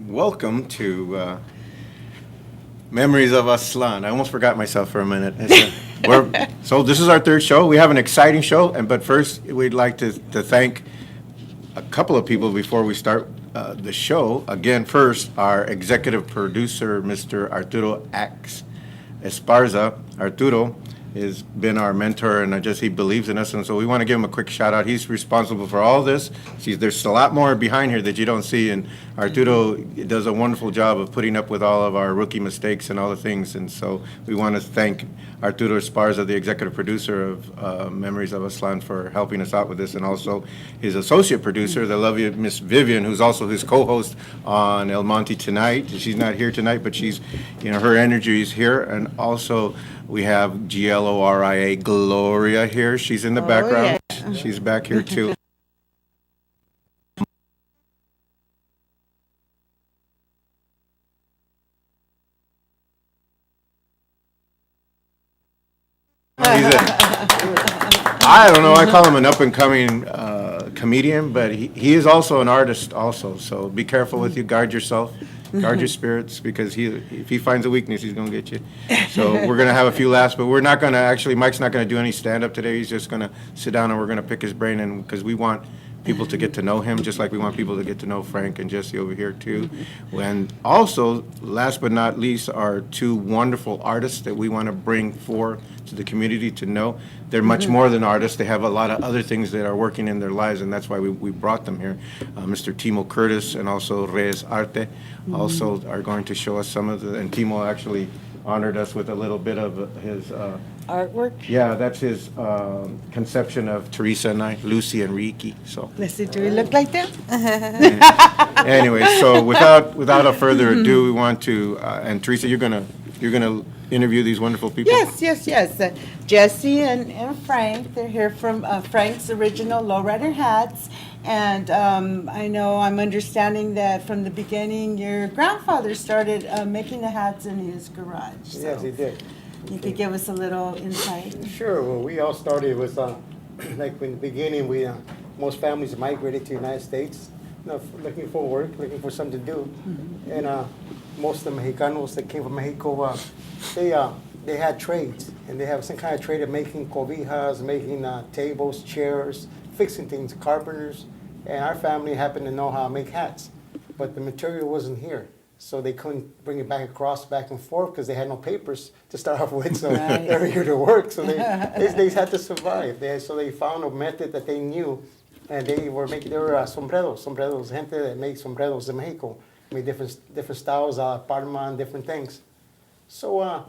welcome to Memories of Aztlan. I almost forgot myself for a minute. So this is our third show. We have an exciting show, but first we'd like to thank a couple of people before we start the show. Again, first, our executive producer, Mr. Arturo Ax Esparza. Arturo has been our mentor, and he believes in us, and so we want to give him a quick shout out. He's responsible for all this. See, there's a lot more behind here that you don't see, and Arturo does a wonderful job of putting up with all of our rookie mistakes and all the things, and so we want to thank Arturo Esparza, the executive producer of Memories of Aztlan, for helping us out with this, and also his associate producer, the lovely Miss Vivian, who's also his co-host on El Monte tonight. She's not here tonight, but she's, her energy is here, and also we have Gloria Gloria here. She's in the background. Yeah. She's back here too. I don't know, I call him an up-and-coming comedian, but he is also an artist also, so be careful with you, guard yourself. Guard your spirits, because if he finds a weakness, he's going to get you. So we're going to have a few laughs, but we're not going to actually, Mike's not going to do any stand-up today. He's just going to sit down and we're going to pick his brain, and because we want people to get to know him, just like we want people to get to know Frank and Jesse over here too. And also, last but not least, are two wonderful artists that we want to bring forth to the community to know. They're much more than artists. They have a lot of other things that are working in their lives, and that's why we brought them here. Mr. TIMO Curtis and also REYES ARTE also are going to show us some of and TIMO actually honored us with a little bit of his artwork. Yeah, that's his conception of Teresa and I, Lucy and Ricky. So let's see, do we look like them? Anyway, so without a further ado, we want to and Teresa, you're gonna interview these wonderful people. Yes. Jesse and Frank. They're here from Frank's original Lowrider Hats. And I'm understanding that from the beginning, your grandfather started making the hats in his garage. So yes, he did. You could give us a little insight. Sure. Well, we all started with, like in the beginning, most families migrated to the United States, looking for work, looking for something to do. Mm-hmm. And most of the Mexicanos that came from Mexico, they had trades, and they have some kind of trade of making cobijas, making tables, chairs, fixing things, carpenters. And our family happened to know how to make hats, but the material wasn't here. So they couldn't bring it back and forth, because they had no papers to start off with. So they were here to work. So they had to survive. So they found a method that they knew, and they were sombreros, gente that made sombreros in Mexico, made different styles, Parma and different things. So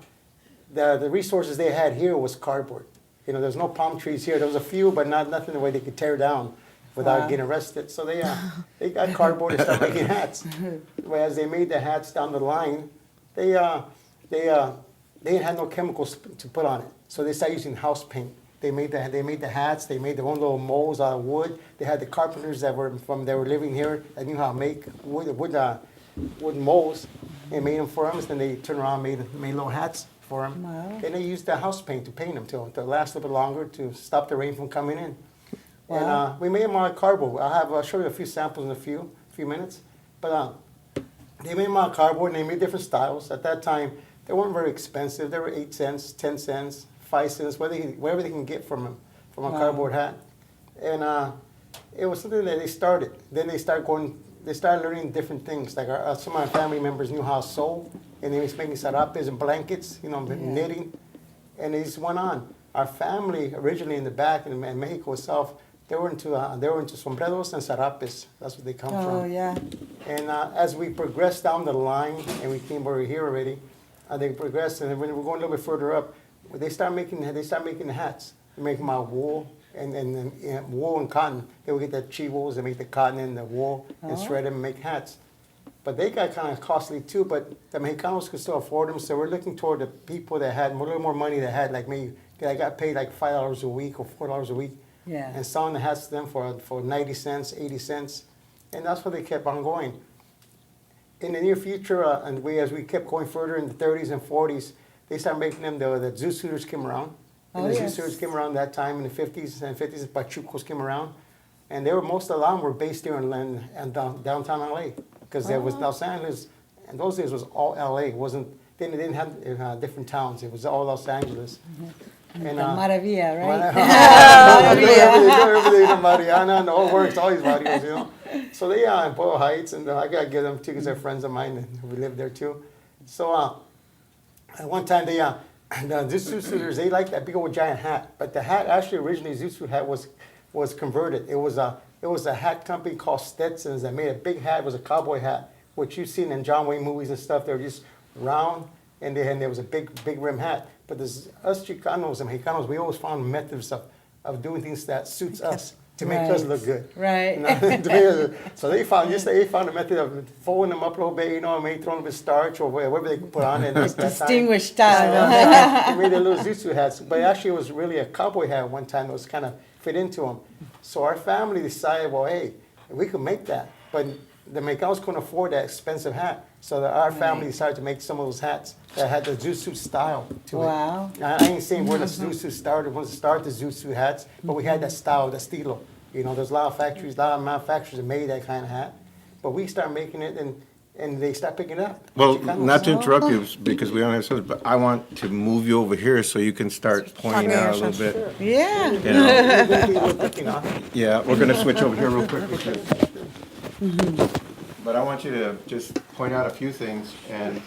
the resources they had here was cardboard. There's no palm trees here. There was a few, but nothing the way they could tear down without getting arrested. So they got cardboard and started making hats. Whereas they made the hats down the line, they had no chemicals to put on it. So they started using house paint. They made the hats. They made their own little molds out of wood. They had the carpenters that were living here that knew how to make wood molds, and made them for them. And then they turned around and made little hats for them. Wow. Then they used the house paint to paint them to last a little bit longer, to stop the rain from coming in. Wow. And we made them out of cardboard. I'll show you a few samples in a few minutes. But they made them out of cardboard, and they made different styles. At that time, they weren't very expensive. They were 8 cents, 10 cents, 5 cents, whatever they can get from a cardboard hat. And it was something that they started. Then they started learning different things. Like some of my family members knew how to sew, and they was making sarapes and blankets, knitting, and they just went on. Our family originally in the back in Mexico itself, they were into sombreros and sarapes. That's what they come from. Oh yeah. And as we progressed down the line, and we came over here already, they progressed, and then when we're going a little bit further up, they start making the hats. They make them out of wool and wool and cotton. They would get the chivos, they make the cotton and the wool and shred them and make hats. But they got kind of costly too, but the Mexicanos could still afford them, so we're looking toward the people that had a little more money, that had like me. I got paid like $5 a week or $4 a week, and selling the hats to them for 90 cents, 80 cents, and that's what they kept on going. In the near future, as we kept going further in the 30s and 40s, they started making them. The zoo suiters came around, and the zoo suiters came around that time in the 50s, Pachucos came around, and most of them were based here in downtown LA. because there was Los Angeles, in those days was all LA. It wasn't, they didn't have different towns. It was all Los Angeles. And, Maravilla, right? everything, Mariana, and the whole works, all these barrios, you know. So they are in Boyle Heights, and I got to give them too because they're friends of mine, and we live there too. So at one time they, the Zoot suiters, they liked that big old giant hat, but the hat actually originally Zoot suit hat was converted. It was a hat company called Stetson's that made a big hat. It was a cowboy hat, which you've seen in John Wayne movies and stuff. They were just round, and there was a big rim hat. But us Chicanos and Mexicanos, we always found methods of doing things that suits us to make us look good. Right. You know, so they found a method of folding them up a little bit, you know, and maybe throwing a bit of starch or whatever they could put on it. Distinguished style. They made their little Zoot suit hats, but actually it was really a cowboy hat one time that was kind of fit into them. So our family decided, well, hey, we could make that, but the Mexicanos couldn't afford that expensive hat. So our family decided to make some of those hats that had the Zoot suit style to Wow. it. I ain't saying when the Zoot suit started, when it started the Zoot suit hats, but we had that style, that estilo. You know, there's a lot of factories, a lot of manufacturers that made that kind of hat. But we started making it, and they start picking it up. Well, not to interrupt you, because we don't have service, but I want to move you over here so you can start pointing out a little bit. Yeah. You know, yeah, we're gonna switch over here real quick. But I want you to just point out a few things, and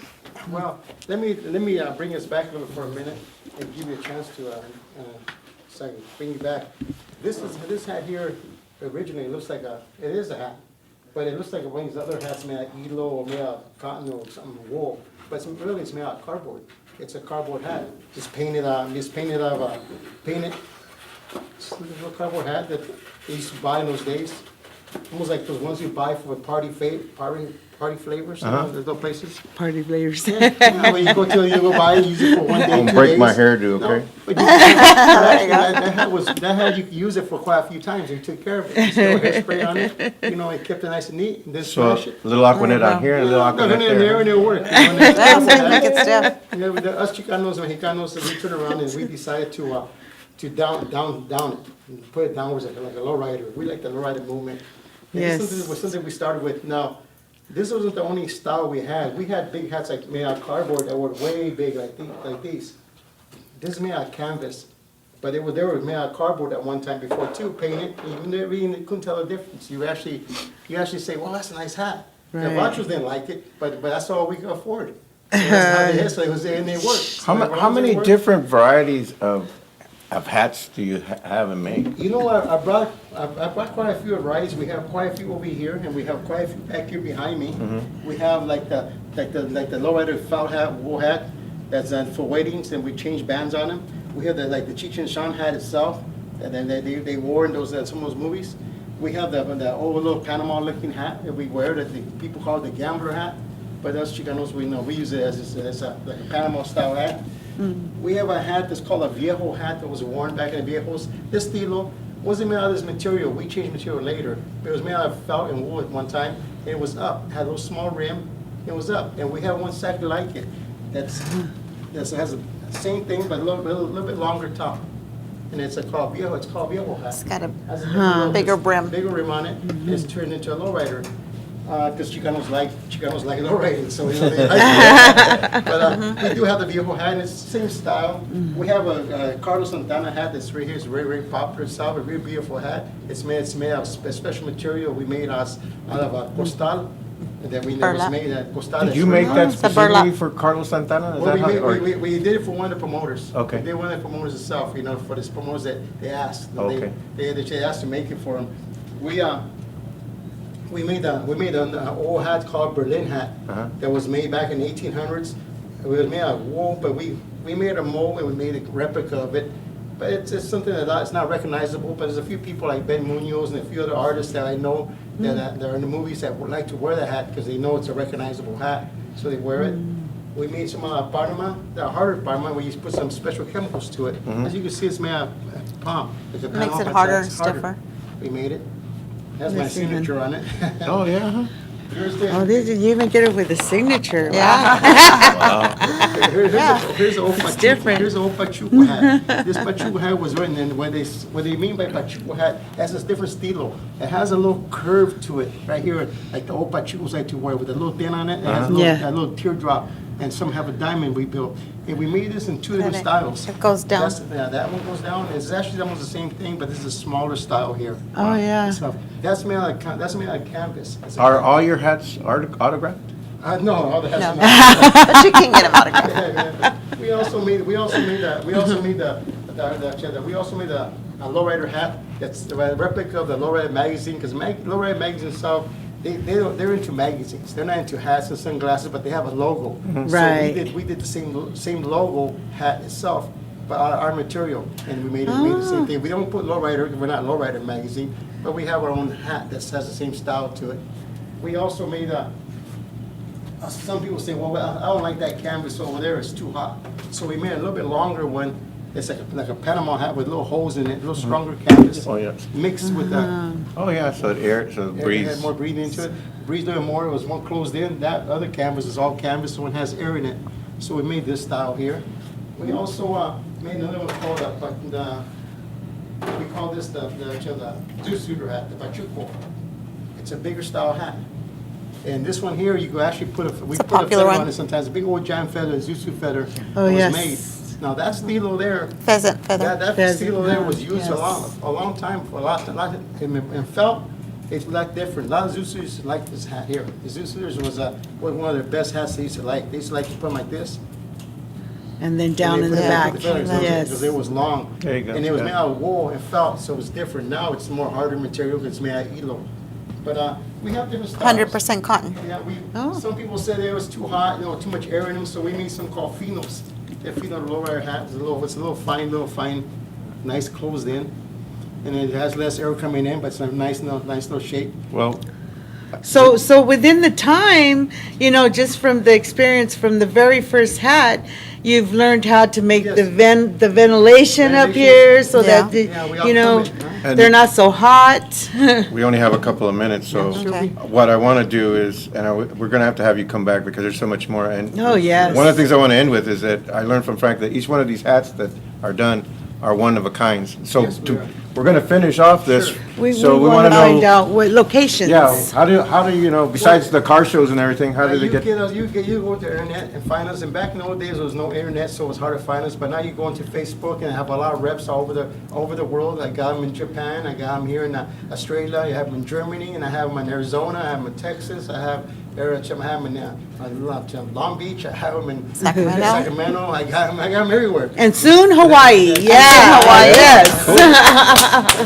Well, let me bring us back a little for a minute and give you a chance to so I can bring you back. This hat here originally looks like it is a hat, but it looks like one of these other hats made out of elo or made out of cotton or something wool, but it's made out of cardboard. It's a cardboard hat. Just painted painted little cardboard hat that they used to buy in those days. Almost like those ones you buy for party flavors, you know, those little places. Party flavors. Yeah, when you go buy it, use it for one day, 2 don't days. break my hairdo, No, okay? but that hat you could use it for quite a few times. You took care of it. You still hairspray on it. You know, it kept it nice and neat. And then So, finish it. a little Aquanet on here, and a little No, Aquanet there. and it'll work. Make it stiff. You know, us Chicanos and Mexicanos, we turned around and we decided to down it, and put it downwards like a lowrider. We like the lowrider movement. And Yes. This was something we started with. Now, this wasn't the only style we had. We had big hats like made out of cardboard that were way big like these. This is made out of canvas, but they were made out of cardboard at one time before too, painted. You really couldn't tell the difference. You actually say, well, that's a nice hat. The Right. Rogers didn't like it, but that's all we could afford. So that's how they hit, so it was there and they worked. So as How long as many it worked- different varieties of hats do you have and make? You know what, I brought quite a few varieties. We have quite a few over here, and we have quite a few back here behind me. We have like the lowrider felt hat, wool hat, that's for weddings, and we change bands on them. We have the Cheech and Chong hat itself, and then they wore in some of those movies. We have the old little Panama looking hat that we wear that the people call the gambler hat, but us Chicanos, we use it as like a Panama style hat. We have a hat that's called a viejo hat that was worn back in the viejos. This estilo wasn't made out of this material. We changed material later. But it was made out of felt and wool at one time. And it was up. It had a little small rim. It was up. And we have one exactly like it. That has the same thing but a little bit longer top. And it's called viejo. It's called viejo hat. It's got a Has a bigger brim. Bigger rim on it. And it's turned into a lowrider. Because Chicanos like lowriding, so you know they like it. But we do have the viejo hat, and it's the same style. We have a Carlos Santana hat that's right here. It's very, very popular style, a very beautiful hat. It's made out of a special material. We made out of costal, and then we Burlap. made costal. Did you make that It's a burlap. specifically for Carlos Santana? Is Well, that how- or- we did it for one of the promoters. Okay. We did one of the promoters itself, you know, for these promoters that they asked. Okay. They asked to make it for them. We made an old hat called Berlin hat that was made back in the 1800s. It was made out of wool, but we made a mold and we made a replica of it. But it's something it's not recognizable. But there's a few people like Ben Munoz and a few other artists that I know that are in the movies that would like to wear the hat because they know it's a recognizable hat, so they wear it. We made some Parma, the harder Parma, where you put some special chemicals to it. As you can see, it's made out of palm. Like a Makes Panama, it but harder, it's harder. stiffer. We made it. Has my Let's see, man. signature on it. Oh, yeah, huh? Here's the, Oh, you even get it with a signature. Yeah. here's the old It's Pachuco, different. here's the old Pachuco hat. This Pachuco hat was written, and what they mean by Pachuco hat, it has this different stilo. It has a little curve to it, right here, like the old Pachucos like to wear, with a little thin on it, and it has Yeah. a little teardrop, and some have a diamond we built. And we made this in two different styles. It goes down. Yeah, that one goes down. It's actually almost the same thing, but this is a smaller style here. Oh, yeah. So that's made out of canvas. It's a- Are all your hats autographed? No, all the hats No. are not. But you can get them autographed. We also made a lowrider hat. That's the replica of the lowrider magazine, because lowrider magazine itself, they're into magazines. They're not into hats and sunglasses, but they have a logo. Right. So we did the same logo hat itself, but our material, and we made the same thing. We don't put lowrider, we're not lowrider magazine, but we have our own hat that has the same style to it. We also made some people say, well, I don't like that canvas over there, it's too hot. So we made a little bit longer one. It's like a Panama hat with little holes in it, a little stronger canvas. Oh, yes. Mixed with Oh, yeah, so it it breathes. had more breathing into it. Breathed a little more, it was more closed in. That other canvas is all canvas, so it has air in it. So we made this style here. We also made another one called we call this the Zoo-Suiter hat, the Pachuco. It's a bigger style hat. And this one here, you could actually put we a put a popular feather one. on it sometimes, a big old giant feather, a Zusu feather Oh, was yes. made. Now that stilo there, Pheasant feather. that Pheasant, stilo there was used yes. a long time for a lot, and felt it's like different. A lot of Zusus like this hat here. The Zusus was one of their best hats they used to like. They used to like to put them like this. And then down And in they the put back. the feathers on it, Yes. because it was long. There you go, And it was yeah. made out of wool and felt, so it was different. Now it's more harder material, it's made out of elo. But we have different styles. 100% cotton. Yeah, Oh. some people said it was too hot, too much air in them, so we made some called phenos. That pheno lowrider hat is it's a little fine, nice closed in. And it has less air coming in, but it's a nice little shape. Well, So within the time, just from the experience from the very first hat, you've learned how to make Yes. the ventilation up Ventilation. here so Yeah. that, Yeah, we all come in, huh? they're not so hot. we only have a couple of minutes, so Okay. what I want to do is, we're going to have you come back because there's so much more. And Oh, yes. one of the things I want to end with is that I learned from Frank that each one of these hats that are done are one of a kind. So Yes, we are. we're going to finish off this. Sure. We So we want want to to find know, out what locations. yeah, how do besides the car shows and everything, how do they get? You go to the internet and find us. And back in the old days, there was no internet, so it was hard to find us. But now you go into Facebook and have a lot of reps all over the world. I got them in Japan. I got them here in Australia. I have them in Germany, and I have them in Arizona. I have them in Texas. I have them in Long Beach. I have them in Sacramento. Sacramento. I got them everywhere. And soon Hawaii, yeah. Hawaii. Yes.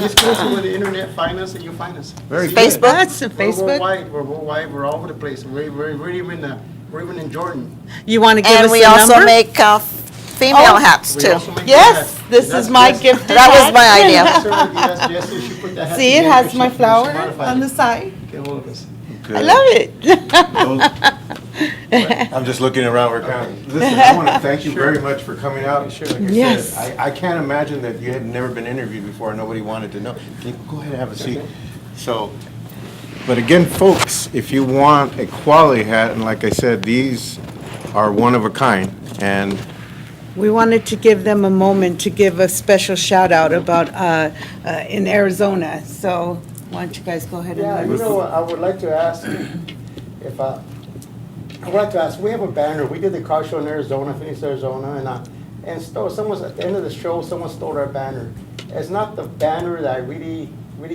Just go to the internet, find us, and you'll find us. Very See, good. Facebook? That's We're Facebook. worldwide. We're worldwide. We're all over the place. We're even in Jordan. You want to give us And a we also number? make female Oh. hats We too. also make Yes, that. this That's is my best. gift. That was my idea. Yes, Jesse, she put that hat See, it together. has She- my she flower modified on it. the side. Get hold of us. I love it. I'm just looking around. We're kind of, listen, I want to thank you very much for coming out. Sure. Like I Yes. said, I can't imagine that you had never been interviewed before and nobody wanted to know. Can you go ahead and have a seat? So, but again, folks, if you want a quality hat, and like I said, these are one of a kind, and We wanted to give them a moment to give a special shout out about in Arizona. So why don't you guys go ahead Yeah, and you know what, I would like to ask if, I would like to ask, we have a banner, we did the car show in Arizona, Phoenix, Arizona, and someone's, at the end of the show, someone stole our banner. It's not the banner that I really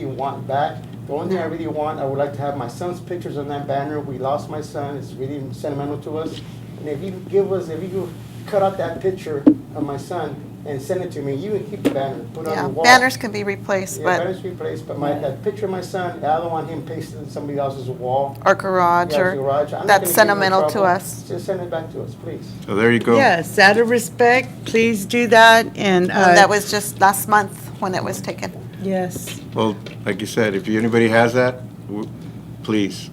want back. The only thing I really want, I would like to have my son's pictures on that banner. We lost my son, it's really sentimental to us. And if you cut out that picture of my son and send it to me, you can keep the banner, put it on Yeah, the wall. banners can be replaced, Yeah, but, banners replaced, but that picture of my son, I don't want him pasted in somebody else's wall. or garage, Yeah, or garage. I'm not that's gonna give him sentimental to trouble. us. Just send it back to us, please. so there you go. Yes, out of respect, please do that. And That was just last month when it was taken. yes. Well, like you said, if anybody has that, please.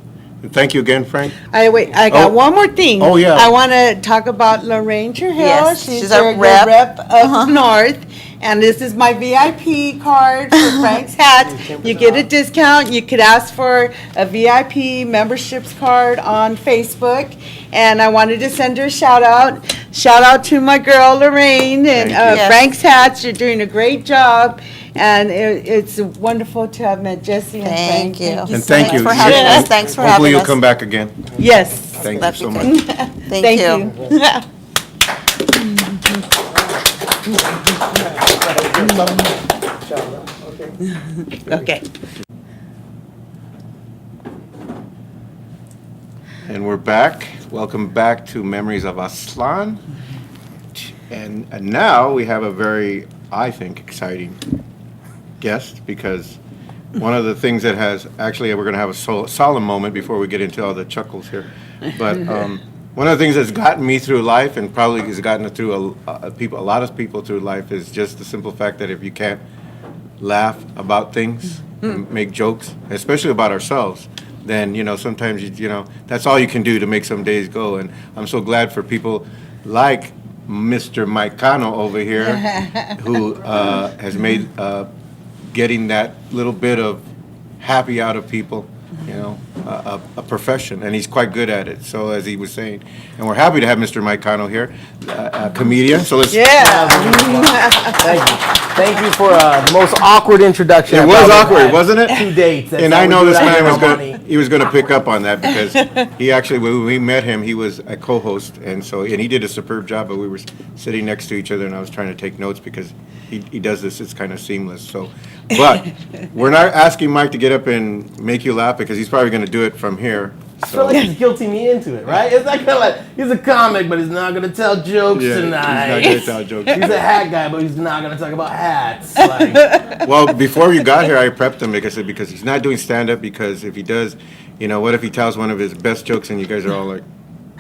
Thank you again, Frank. I got Oh. one more thing. Oh, yeah. I want to talk about Lorraine Trujillo. Yes, She's she's your our rep. up north. And this is my VIP card for Frank's Hats. You get a discount. You could ask for a VIP memberships card on Facebook. And I wanted to send her a shout out. Shout out to my girl Lorraine and Thank you. Yes. Frank's Hats. You're doing a great job. And it's wonderful to have met Jesse and Frank. Thank you. And so thank much you. for having Yeah. us. Thanks for Hopefully having you'll us. come back again. Yes. Thank you That'd so be much. good. Thank you. Okay. And we're back. Welcome back to Memories of Aztlan. And now we have a very, I think, exciting guest, because one of the things that has, actually, we're going to have a solemn moment before we get into all the chuckles here. But one of the things that's gotten me through life, and probably has gotten it through a lot of people through life, is just the simple fact that if you can't laugh about things, and make jokes, especially about ourselves, then, sometimes, that's all you can do to make some days go. And I'm so glad for people like Mr. Mike CANO over here, who has made getting that little bit of happy out of people, a profession, and he's quite good at it. So, as he was saying, and we're happy to have Mr. Mike CANO here, a comedian. So let's. Yeah. Thank you. Thank you for the most awkward introduction. It I've was probably awkward, had wasn't it? To date. And I know this man was going he was going to pick up on that, because he actually, when we met him, he was a co-host, and he did a superb job. But we were sitting next to each other, and I was trying to take notes because he does this. It's kind of seamless. So, but we're not asking Mike to get up and make you laugh, because he's probably going to do it from here. I feel like he's guilting me into it, right? It's like, he's a comic, but he's not going to tell jokes Yeah, tonight. he's not going to tell jokes. He's a hat guy, but he's not going to talk about hats. Like, Well, before you got here, I prepped him because he's not doing stand-up, because if he does, what if he tells one of his best jokes and you guys are all like,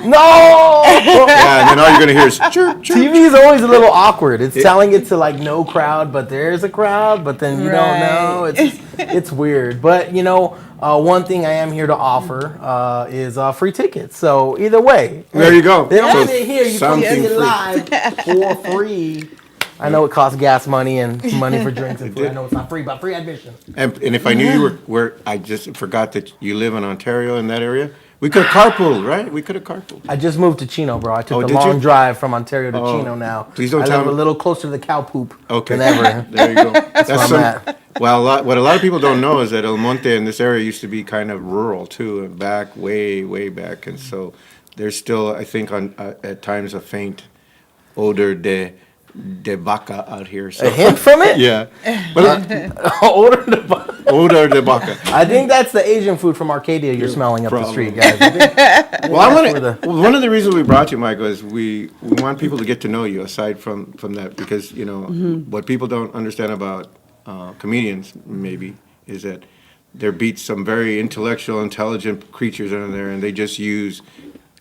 no! yeah, and then all you're going to hear is chirp, chirp. TV is always a little awkward. It's telling it to no crowd, but there's a crowd, but then you don't know. It's weird. But one thing I am here to offer is free tickets. So either way, There you go. They don't So sit here. You come see something it free. live for free. I know it costs gas money and money for drinks and food. I know it's not free, but free admission. And if I knew you were, I just forgot that you live in Ontario, in that area. We could have carpooled, right? We could have carpooled. I just moved to Chino, bro. I took Oh, the did long you? drive from Ontario to Oh, Chino now. please don't I tell live me- a little closer to the cow poop Okay. than ever. There you go. That's where I'm at. Well, what a lot of people don't know is that El Monte in this area used to be kind of rural too, and back way, way back, and so there's still, I think, at times a faint odor de vaca out here. So. A hint from it? Yeah, but Order the odor de vaca. I think that's the Asian food from Arcadia you're smelling up the street, guys. Well, I want That's to. One of the reasons we brought you, Michael, is we want people to get to know you. Aside from that, because what people don't understand about comedians maybe is that there beats some very intellectual, intelligent creatures under there, and they just use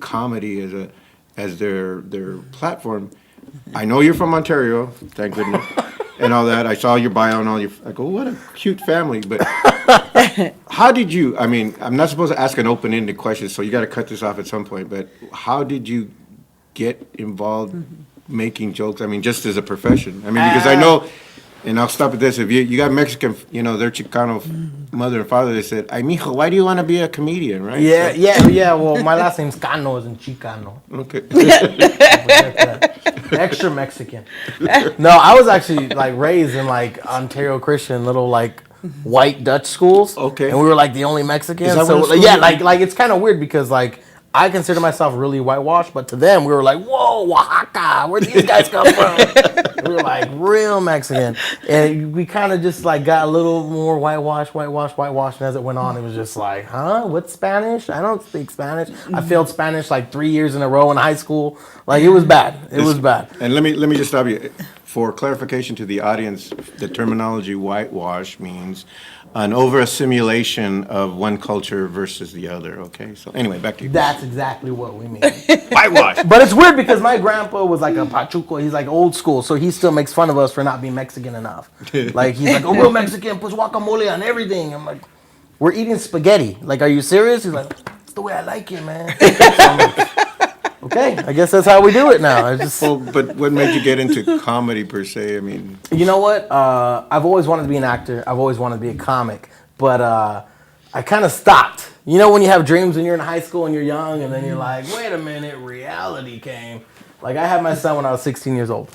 comedy as their platform. I know you're from Ontario, thank goodness, and all that. I saw your bio and all your. I go, what a cute family. But how did you? I mean, I'm not supposed to ask an open-ended question, so you got to cut this off at some point. But how did you get involved making jokes? I mean, just as a profession. I mean, because I know. And I'll stop at this. If you got Mexican, their Chicano mother and father, they said, "Ay, mijo, why do you want to be a comedian?" Right? Yeah. Well, my last name's Cano, isn't Chicano. Okay. Extra Mexican. No, I was actually raised in Ontario Christian little white Dutch schools. Okay. And we were the only Mexicans. Is that So what the yeah, school is? it's kind of weird because I consider myself really whitewashed, but to them we were whoa, Oaxaca, where these guys come from? We were real Mexican, and we kind of just got a little more whitewashed, and as it went on, it was just huh? What's Spanish? I don't speak Spanish. I failed Spanish 3 years in a row in high school. It was bad. It was bad. And let me just stop you. For clarification to the audience, the terminology whitewash means an over-assimilation of one culture versus the other, okay? So anyway, back to you. That's exactly what we mean. Whitewash. But it's weird because my grandpa was a Pachuco. He's old school, so he still makes fun of us for not being Mexican enough. He's a real Mexican puts guacamole on everything. I'm we're eating spaghetti. Are you serious? He's the way I like it, man. Okay, I guess that's how we do it now. It's just, Well, but what made you get into comedy per se? I mean, you know what? I've always wanted to be an actor. I've always wanted to be a comic, but I kind of stopped. You know when you have dreams when you're in high school and you're young, and then you're like, wait a minute, reality came. Like I had my son when I was 16 years old.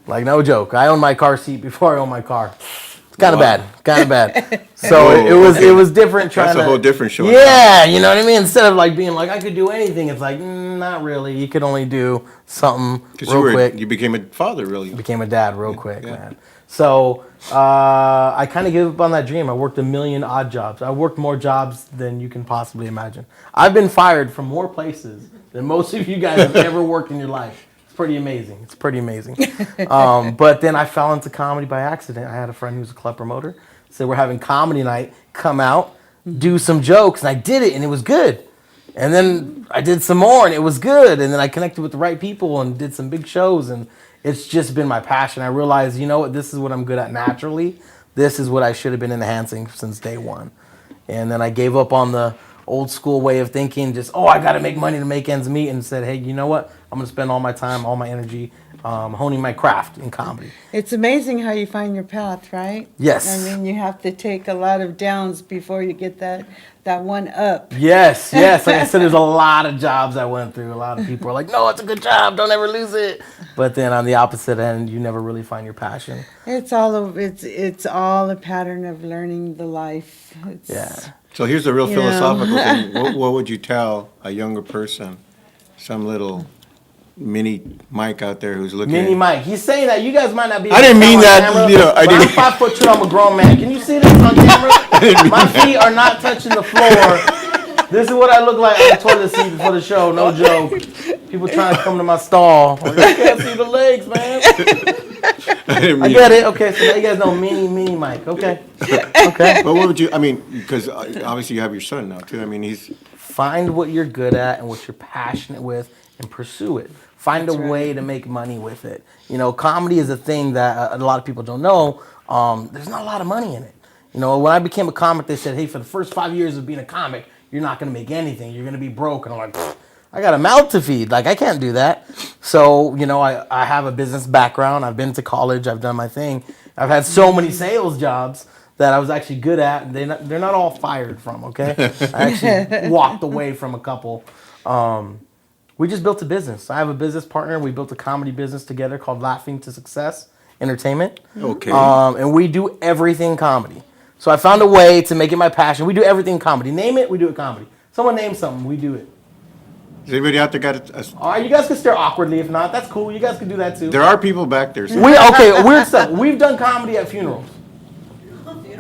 Like no joke. I owned my car seat before I owned my car. It's kind of Wow. bad. Kind of bad. So Whoa, okay. it was different trying that's to. a whole different show. Yeah, you know what I mean? Instead of like being like, I could do anything, it's like, not really. You could only do something real quick. You became a father, really. Became a dad real quick, Yeah. man. So I kind of gave up on that dream. I worked a million odd jobs. I worked more jobs than you can possibly imagine. I've been fired from more places than most of you guys have ever worked in your life. It's pretty amazing. It's pretty amazing. But then I fell into comedy by accident. I had a friend who was a club promoter. Said, we're having comedy night. Come out, do some jokes. And I did it, and it was good. And then I did some more, and it was good. And then I connected with the right people and did some big shows. And it's just been my passion. I realized, you know what, this is what I'm good at naturally. This is what I should have been enhancing since day one. And then I gave up on the old school way of thinking, just, I got to make money to make ends meet, and said, hey, you know what? I'm going to spend all my time, all my energy honing my craft in comedy. It's amazing how you find your path, right? Yes. I mean, you have to take a lot of downs before you get that one up. Yes. Like I said, there's a lot of jobs I went through. A lot of people are like, no, it's a good job. Don't ever lose it. But then on the opposite end, you never really find your passion. It's all a pattern of learning the life. Yeah. So here's the real You know. philosophical thing. What would you tell a younger person, some little mini Mike out there who's looking Mini Mike. He's saying that you guys might not be. I didn't mean on that, camera, you know, I but didn't- I'm 5'2". I'm a grown man. Can you see this on camera? My feet are not touching the floor. This is what I look like on the toilet seat before the show. No joke. People trying to come to my stall. Like, I can't see the legs, man. I didn't I mean get it. Okay, so now you guys know Mini Mike. Okay. Okay. But what would you, I mean, because obviously you have your son now too. I mean, he's, Find what you're good at and what you're passionate with and pursue it. Find That's a way to make money with it. You know, comedy is a thing that a lot of people don't know. There's not a lot of money in it. You know, when I became a comic, they said, hey, for the first 5 years of being a comic, you're not going to make anything. You're going to be broke. And I'm like, "Pfft, I got a mouth to feed. Like, I can't do that. So, you know, I have a business background. I've been to college. I've done my thing. I've had so many sales jobs that I was actually good at. They're not all fired from, okay? I actually walked away from a couple. We just built a business. I have a business partner. We built a comedy business together called Laughing to Success Entertainment. okay. And we do everything comedy. So I found a way to make it my passion. We do everything comedy. Name it, we do it comedy. Someone name something, we do it. Has anybody out there got All right, you guys can stare awkwardly. If not, that's cool. You guys can do that too. there are people back there. So Weird stuff. We've done comedy at funerals.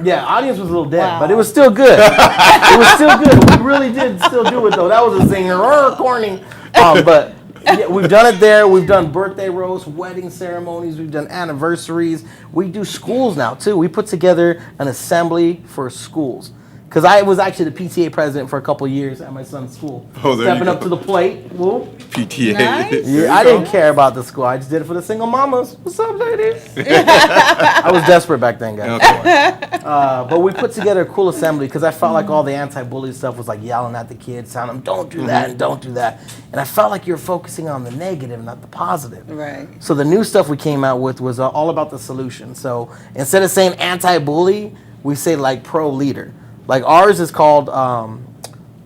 Yeah, audience was a little dead, but it was still good. It was still good. We really did still do it though. That was a zinger, corny. But yeah, we've done it there. We've done birthday roasts, wedding ceremonies. We've done anniversaries. We do schools now too. We put together an assembly for schools. Because I was actually the PTA president for a couple years at my son's school. Oh, there you Stepping up go. to the plate. Whoop. PTA. Nice. There you Yeah, I go. didn't care about the school. I just did it for the single mamas. What's up, ladies? I was desperate back then, guys. Okay. But we put together a cool assembly because I felt like all the anti-bully stuff was like yelling at the kids, telling them, don't do that and don't do that. And I felt like you were focusing on the negative, not the positive. Right. So the new stuff we came out with was all about the solution. So instead of saying anti-bully, we say like pro-leader. Like ours is called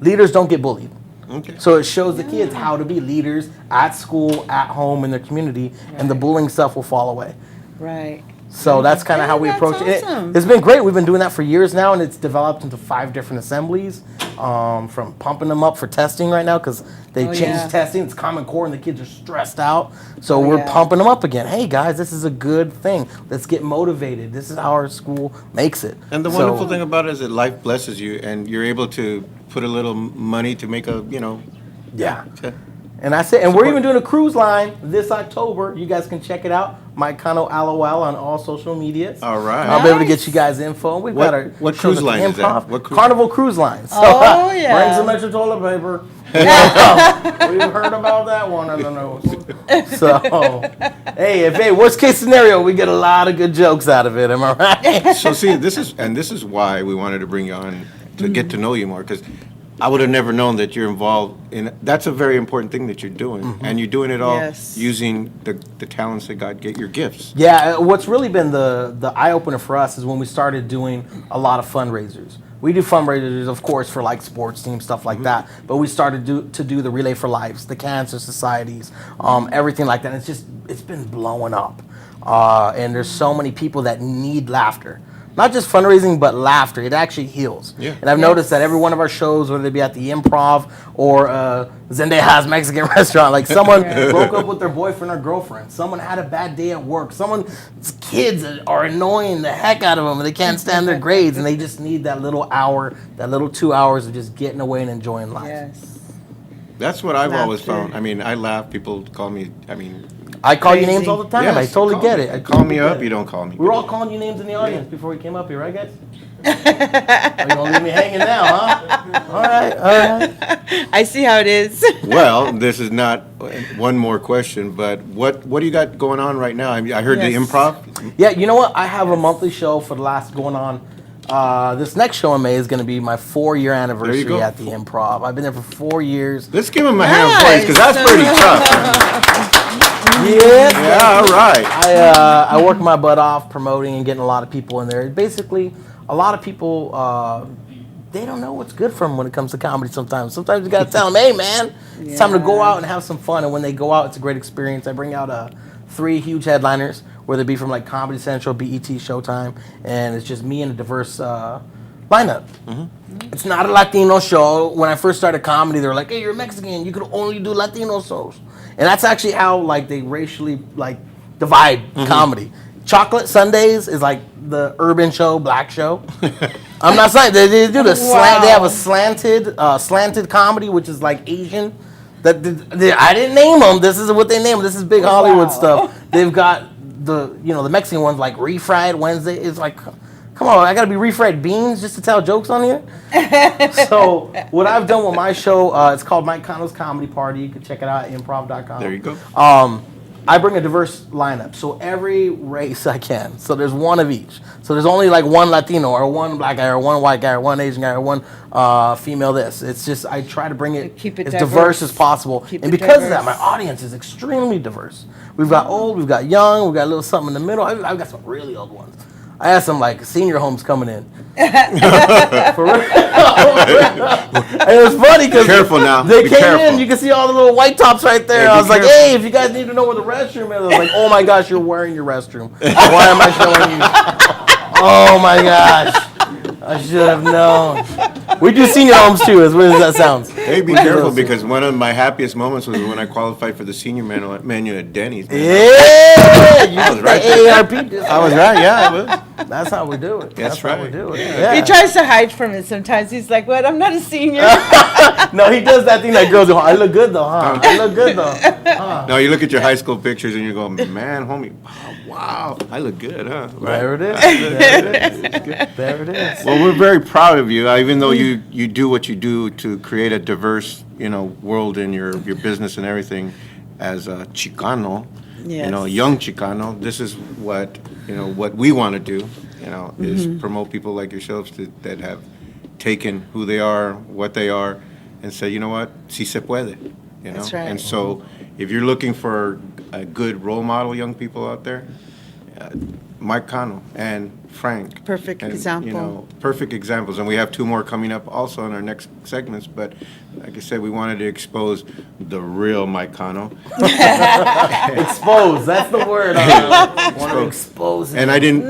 Leaders Don't Get Bullied. Okay. So it shows the kids how to be leaders at school, at home, in their community, and the bullying stuff will fall away. Right. So that's kind of how we That's approach it. awesome. It's been great. We've been doing that for years now, and it's developed into 5 different assemblies. From pumping them up for testing right now because they changed yeah. testing. It's Common Core, and the kids are stressed out. So Oh, we're yeah. pumping them up again. Hey guys, this is a good thing. Let's get motivated. This is how our school makes it. And the So- wonderful thing about it is that life blesses you, and you're able to put a little money to make a, yeah. to- And that's it. And we're even doing a cruise line this October. You guys can check it out. My CANO LOL on all social medias. All right. I'll be able to Nice. get you guys info. We've What- got our what shows cruise at the line is that? Improv. What cruise- Carnival Cruise Line. So, Oh, yeah. Bring some extra toilet paper. We've heard about that one on the nose. So, hey, worst case scenario, we get a lot of good jokes out of it. Am I right? So see, this is why we wanted to bring you on to get to know you more, because I would have never known that you're involved in, that's a very important thing that you're doing. And you're doing it all Yes. using the talents that God gave, your gifts. Yeah, what's really been the eye opener for us is when we started doing a lot of fundraisers. We do fundraisers, of course, for like sports teams, stuff like that. But we started to do the Relay for Lives, the cancer societies, everything like that. It's been blowing up, and there's so many people that need laughter. Not just fundraising, but laughter. It actually heals. Yeah. And I've noticed that every one of our shows, whether they be at the Improv or Zendeja's Mexican restaurant, like someone broke up with their boyfriend or girlfriend. Someone had a bad day at work. Someone's kids are annoying the heck out of them and they can't stand their grades and they just need that little hour, that little 2 hours of just getting away and enjoying life. Yes. That's what I've always Laughter. found. I mean, I laugh. People call me, I call you Crazy. names all the time. yes, I totally call get me. it. I Call me totally up, get you it. don't call me. We were all calling you names in the audience before we came up here, right, guys? Are you gonna leave me hanging now, huh? All right. I see how it is. Well, this is not one more question, but what do you got going on right now? I mean, I heard the Yes. improv. Yeah, you know what? I have a monthly show for the last going on. This next show in May is going to be my 4-year anniversary go. at the Improv. I've been there for 4 years. Let's give him a hand of praise because that's pretty tough. Yeah. Yeah, all right. I work my butt off promoting and getting a lot of people in there. Basically, a lot of people, they don't know what's good for them when it comes to comedy sometimes. Sometimes you got to tell them, hey, man, it's time to go out and have some fun. And when they go out, it's a great experience. I bring out 3 huge headliners, whether it be from like Comedy Central, BET, Showtime, and it's just me and a diverse lineup. It's not a Latino show. When I first started comedy, they were like, hey, you're Mexican. You could only do Latino shows. And that's actually how like they racially like divide comedy. Chocolate Sundays is like the urban show, black show. I'm not saying they do the slant. They have a slanted comedy, which is like Asian. I didn't name them. This is what they name them. This is big Hollywood stuff. They've got the Mexican ones like Refried Wednesday. It's like, come on, I gotta be refried beans just to tell jokes on here. So what I've done with my show, it's called Mike Cano's Comedy Party. You can check it out at improv.com. There you go. I bring a diverse lineup, so every race I can. So there's one of each. So there's only like one Latino or one black guy or one white guy or one Asian guy or one female this. It's just I try to bring it, Keep it as diverse. diverse as possible. Keep And it because of that, diverse. my audience is extremely diverse. We've got old, we've got young, we've got a little something in the middle. I've got some really old ones. I had some like senior homes coming in. For real. And it was funny because Careful now. they Be came careful. in. You can see all the little white tops right there. Yeah, I be was like, careful. hey, if you guys need to know where the restroom is, I was like, oh my gosh, you're wearing your restroom. Why am I showing you? Oh my gosh. I should have known. We do senior homes too, as weird as that sounds. Hey, be We do careful those too. because one of my happiest moments was when I qualified for the senior menu at Denny's. Man. Yeah, you I was the right there. AARP. I was right, yeah, I was. That's how we do it. That's how we right. do it. Yeah. Yeah. He tries to hide from it sometimes. He's like, what? I'm not a senior. No, he does that thing that girls do. I look good though, huh? I look good though. No, you look at your high school pictures and you go, man, homie, wow, I look good, huh? Right? There it is. There it is. There it is. Well, we're very proud of you, even though you do what you do to create a diverse, world in your business and everything. As a Chicano, Yes. young Chicano, this is what what we want to do, is promote people like yourselves that have taken who they are, what they are, and say, you know what, si se puede, That's right. And so, if you're looking for a good role model, young people out there, Mike Cano and Frank. Perfect and, example. Perfect examples. And we have 2 more coming up also in our next segments. But like I said, we wanted to expose the real Mike Cano. Expose. That's the word. I want to expose it. And I didn't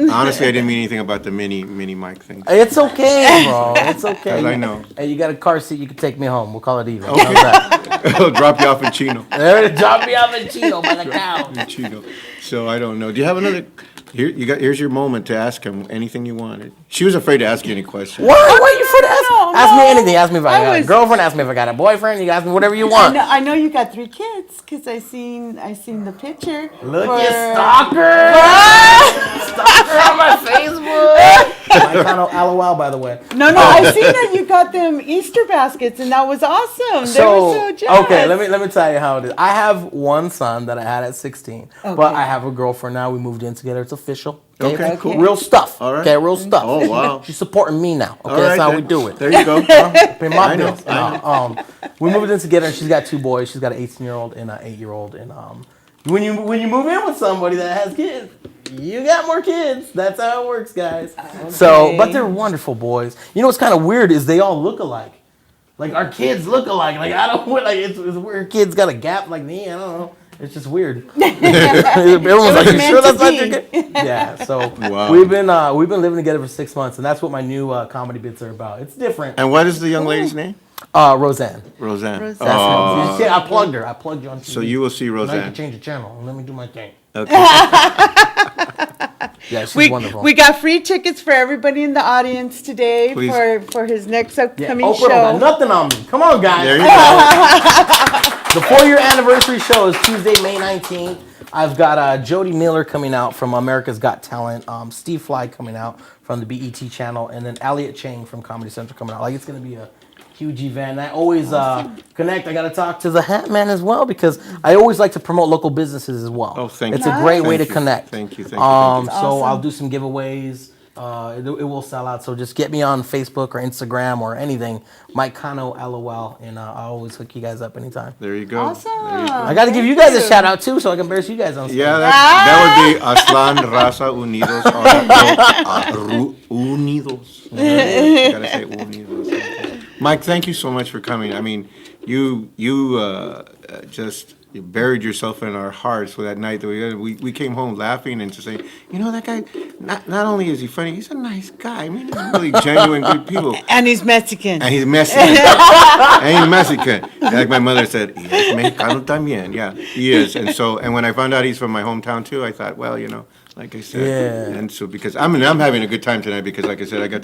mean anything about the mini Mike thing. It's okay, bro. It's okay. 'Cause I know. Hey, you got a car seat. You can take me home. We'll call it even. Okay. How's that? It'll drop you off in Chino. There it is. Drop me off in Chino by the couch. In Chino. So I don't know. Do you have another? Here's your moment to ask him anything you wanted. She was afraid to ask you any questions. Why are you afraid to ask? No, Ask me no. anything. Ask me if I I got a was- girlfriend. Ask me if I got a boyfriend. You can ask me whatever you I want. know, I know you got 3 kids because I seen the picture. Look for- at stalker. Stalker on my Facebook. My kind of LOL, by the way. No, I seen that you got them Easter baskets, and that was awesome. They were so jazzed. Okay, let me tell you how it is. I have one son that I had at 16, but Okay. I have a girlfriend now. We moved in together. It's official. Okay, cool. Real stuff. All right. Okay, real stuff. Oh, wow. She's supporting me now. Okay, All right, that's how then. we do it. There you go. Pay my I know, bills. We moved in together, and she's got 2 boys. She's got an 18-year-old and an 8-year-old. And when you move in with somebody that has kids, you got more kids. That's how it works, guys. So, but they're wonderful boys. You know what's kind of weird is they all look alike. Like our kids look alike. Like I don't like it's weird. Kids got a gap like me. I don't know. It's just weird. Everyone's like, "You meant sure to that's not be." your kid?" Yeah. So Wow. we've been living together for 6 months, and that's what my new comedy bits are about. It's different. And what is the young lady's name? Roseanne. Roseanne. Roseanne. That's Oh, it. See, I plugged her. I plugged you on TV. so you will see Now you can Roseanne. change the channel. Let me do my thing. Okay. Yeah, she's We, wonderful. we got free tickets for everybody in the audience today Please. for his next yeah, upcoming Oprah don't got show. nothing on me. Come on, guys. There you go. The 4-year anniversary show is Tuesday, May 19th. I've got Jody Miller coming out from America's Got Talent, Steve Fly coming out from the BET channel, and then Elliot Chang from Comedy Central coming out. Like, it's going to be a huge event. And I always connect. I got to talk to the Hat Man as well because I always like to promote local businesses as well. Oh, thank It's you. a great way Thank to you. connect. Thank you. So Awesome. I'll do some giveaways. It will sell out. So just get me on Facebook or Instagram or anything. Mike CANO, LOL, and I'll always hook you guys up anytime. There you go. Awesome. There you go. I got to give you guys a shout out too, so I can embarrass you guys on stage. Yeah, that would be Aztlan Raza Unidos. Unidos. You gotta say Unidos. Mike, thank you so much for coming. I mean, you just buried yourself in our hearts for that night that we came home laughing and just saying, you know, that guy, not only is he funny, he's a nice guy. I mean, he's really genuine, good people. And he's Mexican. And he's Mexican. And he's Mexican. Like my mother said, he es mexicano también. Yeah, he is. And when I found out he's from my hometown too, I thought, well, you know, like I said. Yeah. And so because I'm having a good time tonight because, like I said, we get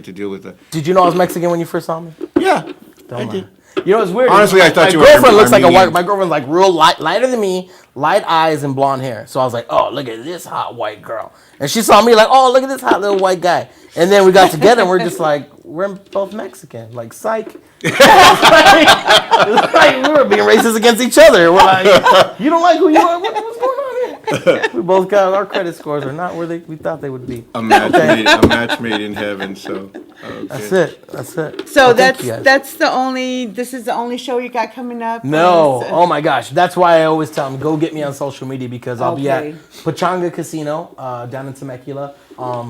to deal with the. Did you know I was Mexican when you first saw me? Yeah, Don't I lie. did. You know what's weird? Honestly, I thought my you were girlfriend looks like a Armenian. white. My girlfriend's like real lighter than me, light eyes and blonde hair. So I was like, oh, look at this hot white girl. And she saw me like, oh, look at this hot little white guy. And then we got together and we're just like, we're both Mexican. Like, psych. It's like we were being racist against each other. We're like, you don't like who you are? What's going on here? We both got our credit scores are not where we thought they would be. A match made in heaven. So okay. That's it. That's it. So Well, thank you guys. this is the only show you got coming up? No. Is- Oh my gosh. That's why I always tell them, go get me on social media because I'll be Okay. at Pachanga Casino down in Temecula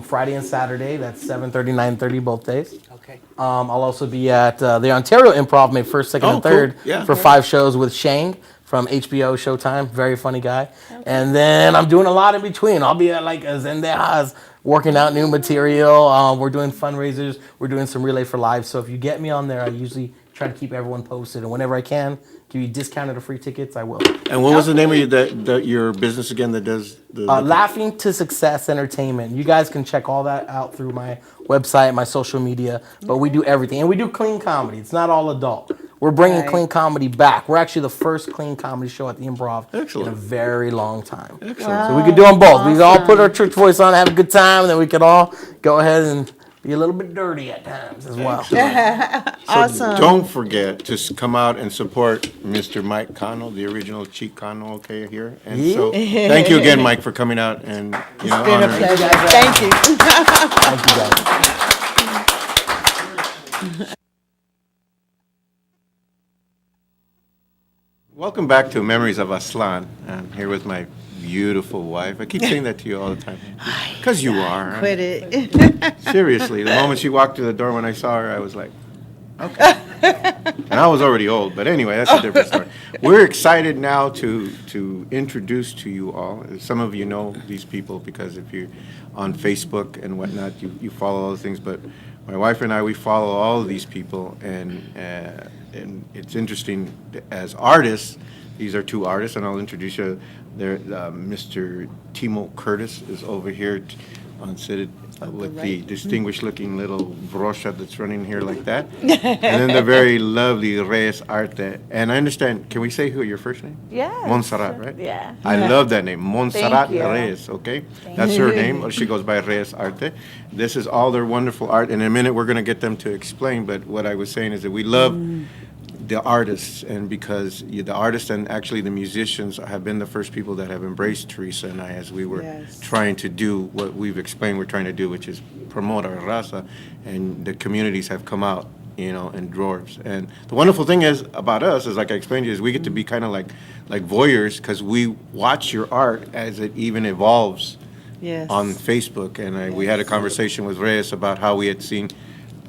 Friday and Saturday. That's 7:30, 9:30 both days. Okay. I'll also be at the Ontario Improv May 1st, 2nd, and cool. 3rd Yeah. for 5 shows with Shang from HBO Showtime. Very funny guy. And then I'm doing a lot in between. I'll be at like Zendejas working out new material. We're doing fundraisers. We're doing some Relay for Live. So if you get me on there, I usually try to keep everyone posted. And whenever I can, give you discounted or free tickets, I will. And what was the name of your business again that does the Laughing to Success Entertainment. You guys can check all that out through my website, my social media. But we do everything. And we do clean comedy. It's not all adult. We're bringing Right. clean comedy back. We're actually the first clean comedy show at the Improv Excellent. in a very long time. Excellent. So we could do them both. We could all put our church voice on, have a good time, and then we could all go ahead and be a little bit dirty at times as well. Awesome. Don't forget to come out and support Mr. Mike CANO, the original Chief CANO, okay, here. And so, thank you again, Mike, for coming out and Been a honoring. pleasure. Thank you. Thank you guys. Welcome back to Memories of Aztlan. I'm here with my beautiful wife. I keep saying that to you all the time. Because you are. Quit it. Seriously, the moment she walked through the door when I saw her, I was like, okay. And I was already old, but anyway, that's a different story. We're excited now to introduce to you all. Some of you know these people because if you're on Facebook and whatnot, you follow all the things. But my wife and I, we follow all of these people, and it's interesting as artists. These are 2 artists, and I'll introduce you. Mr. TIMO Curtis is over here. seated with the distinguished-looking little brocha that's running here like that. And then the very lovely Reyes Arte. And I understand, can we say who your first name? Yes. Montserrat, right? Yeah. I love that name, Montserrat you. Reyes, okay? That's her name, or she goes by Reyes Arte. This is all their wonderful art. In a minute, we're going to get them to explain, but what I was saying is that we love the artists, and because the artists and actually the musicians have been the first people that have embraced Teresa and I as we were Yes. trying to do what we've explained we're trying to do, which is promote our raza, and the communities have come out, in droves. And the wonderful thing is about us, is like I explained to you, is we get to be kind of like voyeurs, because we watch your art as it even evolves Yes. on Facebook. And we had a conversation with Reyes about how we had seen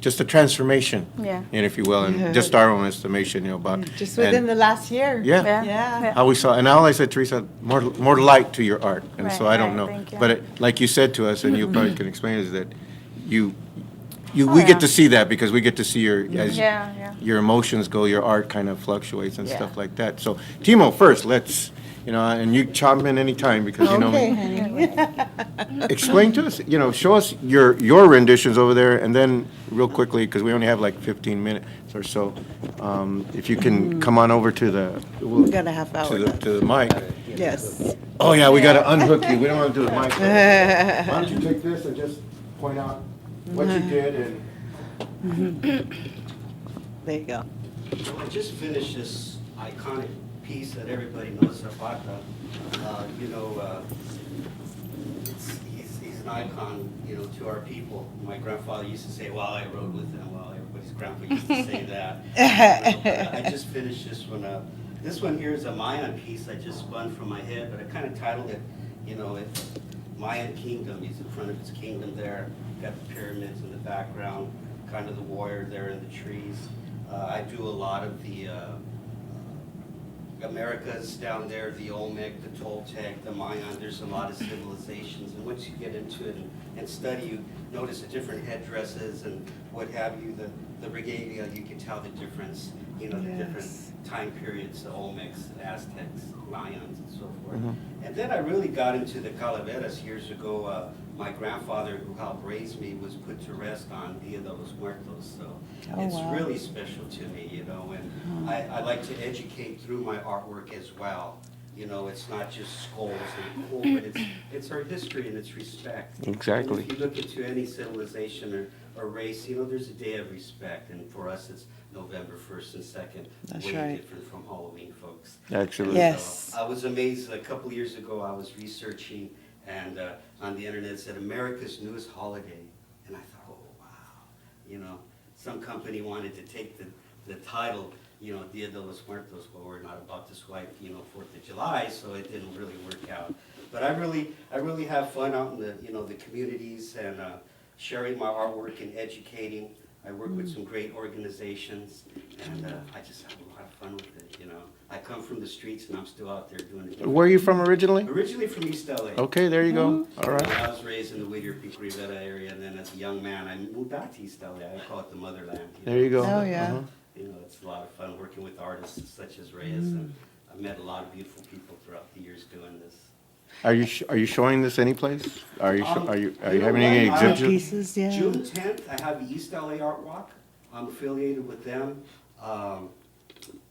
just a transformation, Yeah. and if you will, and just our own estimation, about Just within and the last year. Yeah. Yeah. how we saw, and all I said, Teresa, more light to your art, and so I don't Right, know, thank you. but like you said to us, and you probably can explain, is that we yeah. get to see that because we get to see as Yeah. your emotions go, your art kind of fluctuates and Yeah. stuff like that. So, Timo, first, let's. And you chime in anytime because you know Okay, me. honey. Explain to us, show us your renditions over there, and then real quickly, because we only have like 15 minutes or so, if you can come on over to the We got a half hour to left. the mic. Yes. Oh yeah, we got to unhook you. We don't want to do the mic. Why don't you take this and just point out what you did and. There you go. So I just finished this iconic piece that everybody knows, Zapata. He's an icon, to our people. My grandfather used to say, well, I rode with him. Well, everybody's grandpa used to say that. I just finished this one up. This one here is a Mayan piece I just spun from my head, but I kind of titled it, it's Mayan Kingdom. He's in front of his kingdom there. Got the pyramids in the background, kind of the warrior there in the trees. I do a lot of the Americas down there, the Olmec, the Toltec, the Mayan. There's a lot of civilizations, and once you get into it and study, you notice the different headdresses and what have you, the regalia, you can tell the difference, the different time periods, the Olmecs, the Aztecs, Mayans, and so forth. And then I really got into the calaveras years ago. My grandfather, who helped raise me, was put to rest on Dia de los Muertos, so it's wow. really special to me, and I like to educate through my artwork as well. It's not just skulls and cool, but it's our history and it's respect. Exactly. And if you look into any civilization or race, there's a day of respect, and for us it's November 1st and 2nd. That's way right. different from Halloween, folks. Absolutely. Yes. So I was amazed. A couple years ago, I was researching, and on the internet it said America's newest holiday, and I thought, oh wow, some company wanted to take the title, Dia de los Muertos. Well, we're not about to swipe, 4th of July, so it didn't really work out. But I really have fun out in the communities and sharing my artwork and educating. I work with some great organizations, and I just have a lot of fun with it. I come from the streets, and I'm still out there doing it. Where are you from originally? Originally from East LA. Okay, there you go. All right. I was raised in the Whittier Peak Rivera area, and then as a young man, I moved back to East LA. I call it the motherland. There you go. Oh, yeah. Uh-huh. It's a lot of fun working with artists such as Reyes, and I've met a lot of beautiful people throughout the years doing this. Are you showing this anyplace? Are you You know having any what? exhibits? Pieces, yeah. June 10th, I have the East LA Art Walk. I'm affiliated with them.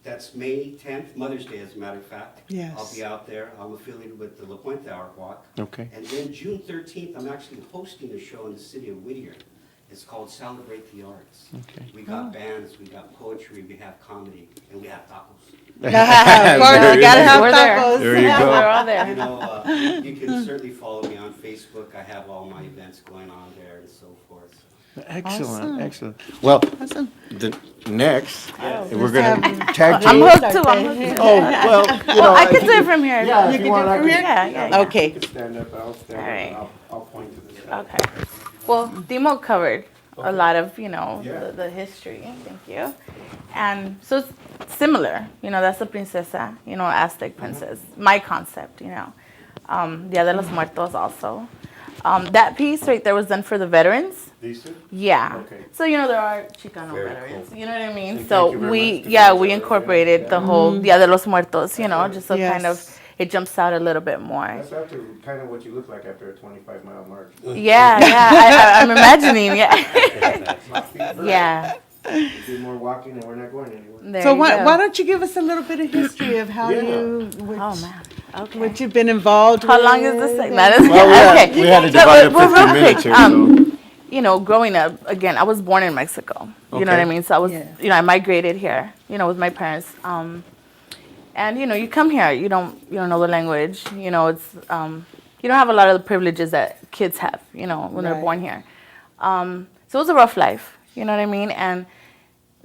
That's May 10th, Mother's Day, as a matter of fact. Yes. I'll be out there. I'm affiliated with the La Puente Art Walk. Okay. And then June 13th, I'm actually hosting a show in the city of Whittier. It's called Celebrate the Arts. Okay. We got bands, we got poetry, we have comedy, and we have tacos. Of course, you gotta have We're there. tacos. There you go. We're all there. You can certainly follow me on Facebook. I have all my events going on there and so forth. Excellent, Awesome. excellent. Well, Awesome. the next, Yes. we're gonna tag I'm team. hooked too. I'm hooked too. Oh, well, I can do it from here. Yeah, You if can you want, do it I from can. here? Yeah. Okay. You can stand up, I'll stand All right. up, and I'll point to the side. Okay. Well, Timo covered a lot of, Yeah. the history. Thank you. And so it's similar. That's the princesa, Aztec princess. My concept, Dia de los Muertos also. That piece right there was done for the veterans. These two? Yeah. Okay. So, there are Chicano Very veterans. cool. You know what I mean? And So thank you very we, much to yeah, those we that are- incorporated the whole Dia de los Muertos, just to Yes. kind of it jumps out a little bit more. That's after kind of what you look like after a 25-mile march. Yeah, I'm imagining, yeah. Yeah. Do more walking and we're not going anywhere. There So you why go. don't you give us a little bit of history of how Yeah. Oh, man. Okay. what you've been involved How with? long is this thing? and- Well, we had to divide it Well, 15 real minutes quick, here, so. You know, growing up, again, I was born in Mexico. You know what I Okay. mean? So I was, Yeah. you know, I migrated here, you know, with my parents. And you know, you come here, you don't know the language. You know, it's you don't have a lot of the privileges that kids have. You know, when they're Right. born here. So it was a rough life. You know what I mean? And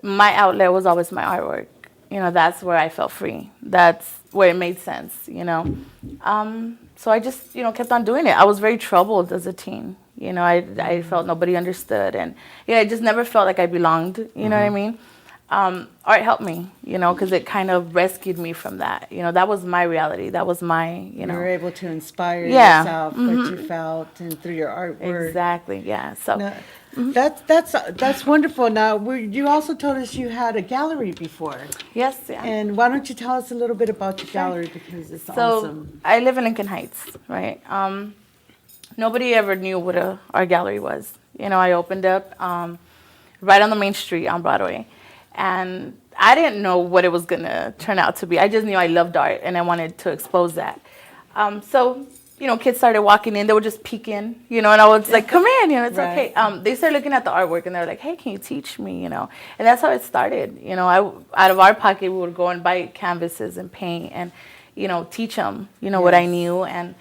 my outlet was always my artwork. You know, that's where I felt free. That's where it made sense. You know, so I just kept on doing it. I was very troubled as a teen. You know, I felt nobody understood, and I just never felt like I belonged. You know what I mean? Art helped me, because it kind of rescued me from that. You know, that was my reality. That was my, You were able to inspire Yeah. yourself, what you felt, and through your artwork. Exactly. Yeah. So No, that's wonderful. Now, you also told us you had a gallery before, yes, yeah. and why don't you tell us a little bit about your gallery, because it's So awesome. I live in Lincoln Heights, right? Nobody ever knew what a art gallery was. I opened up right on the main street on Broadway, and I didn't know what it was gonna turn out to be. I just knew I loved art and I wanted to expose that. So kids started walking in. They would just peek in, and I was like, "Come in, it's Right. okay." They started looking at the artwork and they were like, "Hey, can you teach me?" And that's how it started. Out of our pocket, we would go and buy canvases and paint and teach them, what I Yes. knew. And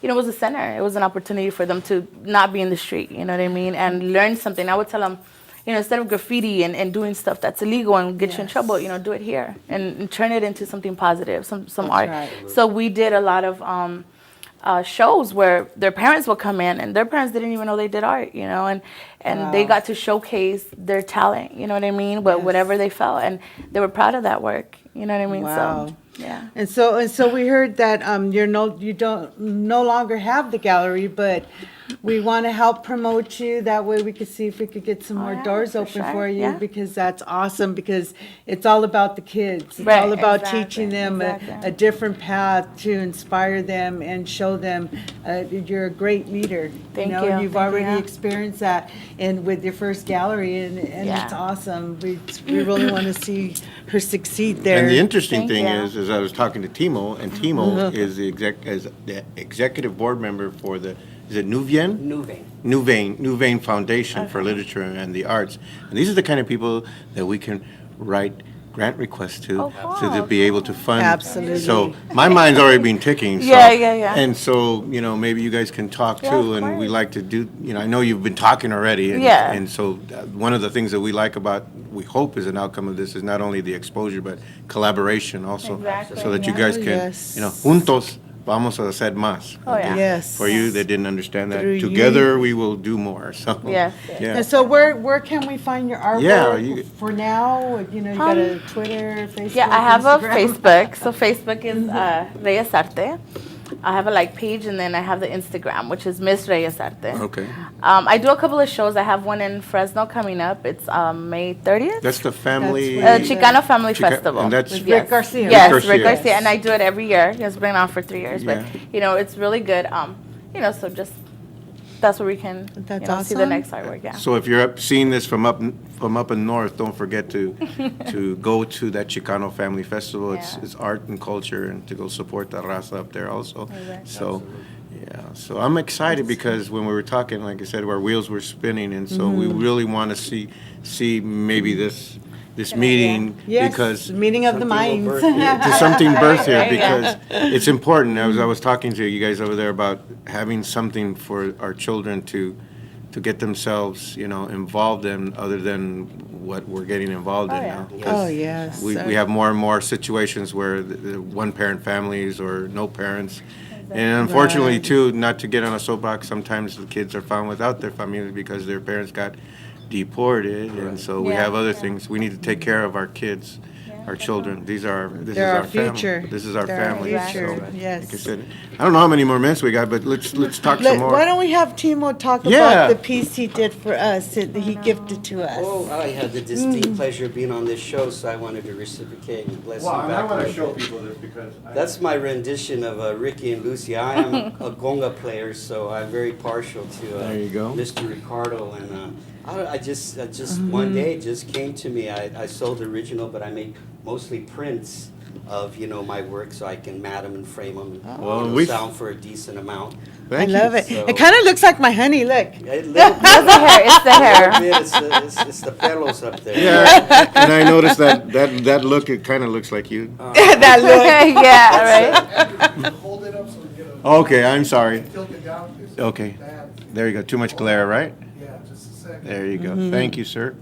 it was a center. It was an opportunity for them to not be in the street, you know what I mean, and learn something. I would tell them, instead of graffiti and doing stuff that's illegal and get you in Yes. trouble, do it here and turn it into something positive, some That's art. right. So we did a lot of shows where their parents would come in and their parents didn't even know they did art, and they Wow. got to showcase their talent, you know what I mean, but Yes. whatever they felt, and they were proud of that work, you know what I mean. Wow. So yeah. And so we heard that you don't no longer have the gallery, but we want to help promote you. That way we could see if we could get some more yeah, doors for open sure, for you, yeah. because that's awesome, because it's all about the kids. It's Right, all about exactly, teaching them exactly. a different path to inspire them and show them you're a great leader. Thank you, You've thank you, already yeah. experienced that with your first gallery, and Yeah. it's awesome. We really want to see her succeed there. And the interesting Thank thing you. is I was talking to TIMO, and TIMO is the executive board member for is it Nuvien? Nuveen Foundation for Literature and the Arts. And these are the kind of people that we can write grant requests to, Oh, so to cool. be able to fund. Absolutely. So my mind's already been ticking. So, Yeah. And so, maybe you guys can talk Yeah, too, of and we course. like to do, I know you've been talking already. And, Yeah. And so one of the things that we like about, we hope is an outcome of this is not only the exposure, but collaboration also. Exactly, So that you yeah. guys Oh, can, yes. juntos vamos a hacer más. Oh, yeah. Yes. For you that didn't understand that, Through you. together we will do more, so. Yes. Yeah. And so where can we find your artwork Yeah, you- for now? You got a Twitter, Facebook, Yeah, I have a Instagram? Facebook. So Facebook is Reyes Arte. I have a page, and then I have the Instagram, which is Miss Reyes Arte. Okay. I do a couple of shows. I have one in Fresno coming up. It's May 30th. That's the family. That's Chicano Family Chica- Festival. and that's- With Rick Garcia. Yes, Rick Rick Garcia. Garcia. And I do it every year. It's been on for 3 years. Yeah. But, it's really good. So just, that's where we can, That's see the awesome. next artwork, yeah. So if you're seeing this from up in north, don't forget to go to that Chicano Family Festival. Yeah. It's art and culture, and to go support the raza up there also. Exactly. So, yeah, so I'm excited because when we were talking, like I said, our wheels were spinning, and so we really want to see maybe this meeting, Yes, because meeting of the Something will minds. birth to something birth here, Right, yeah. because it's important. I was talking to you guys over there about having something for our children to get themselves, involved in, other than what we're getting involved in Oh, yeah. now. 'Cause Oh, yes. We have more and more situations where the one-parent families or no parents. And unfortunately, Right. too, not to get on a soapbox, sometimes the kids are found without their families because their parents got deported, and so we Yeah, have other yeah. things. We need to take care of our kids. our children. This is They're our family. future. This is our They're our family. future, So, yes. Like I said, I don't know how many more minutes we got, but let's talk some Why more. don't we have Timo talk Yeah. about the piece he did for us, that he gifted to us? Oh, I had the distinct pleasure of being on this show, so I wanted to reciprocate and bless you back. a little bit. people this because That's my rendition of Ricky and Lucy. I am a conga player, so I'm very partial to There you go. Mr. Ricardo. And I just one day it just came to me. I sold the original, but I make mostly prints of my work, so I can mat them and frame them and Well, we- sound for a decent amount. I love it. So- It kind of looks like my honey, look. A little bit, It's the hair. It's the a hair. little bit, it's the pelos up there. Yeah, and I noticed that look. It kind of looks like you. That look. Yeah, right. Hold it up so we get a, Okay, I'm sorry. tilt it down. It's Okay, bad. there you go. Too much glare, right? Yeah, just a second. There you go. Thank you, sir.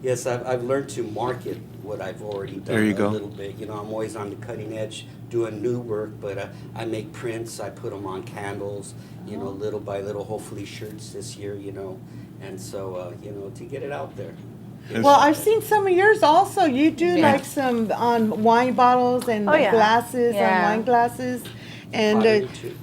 Yes, I've learned to market what I've already done There you go. a little bit. I'm always on the cutting edge doing new work, but I make prints, I put them on candles, little by little, hopefully shirts this year, and so, to get it out there. Well, I've seen some of yours also. You do Yeah. like some on wine bottles and Oh, yeah. glasses, Yeah. on wine glasses. And Pottery, too.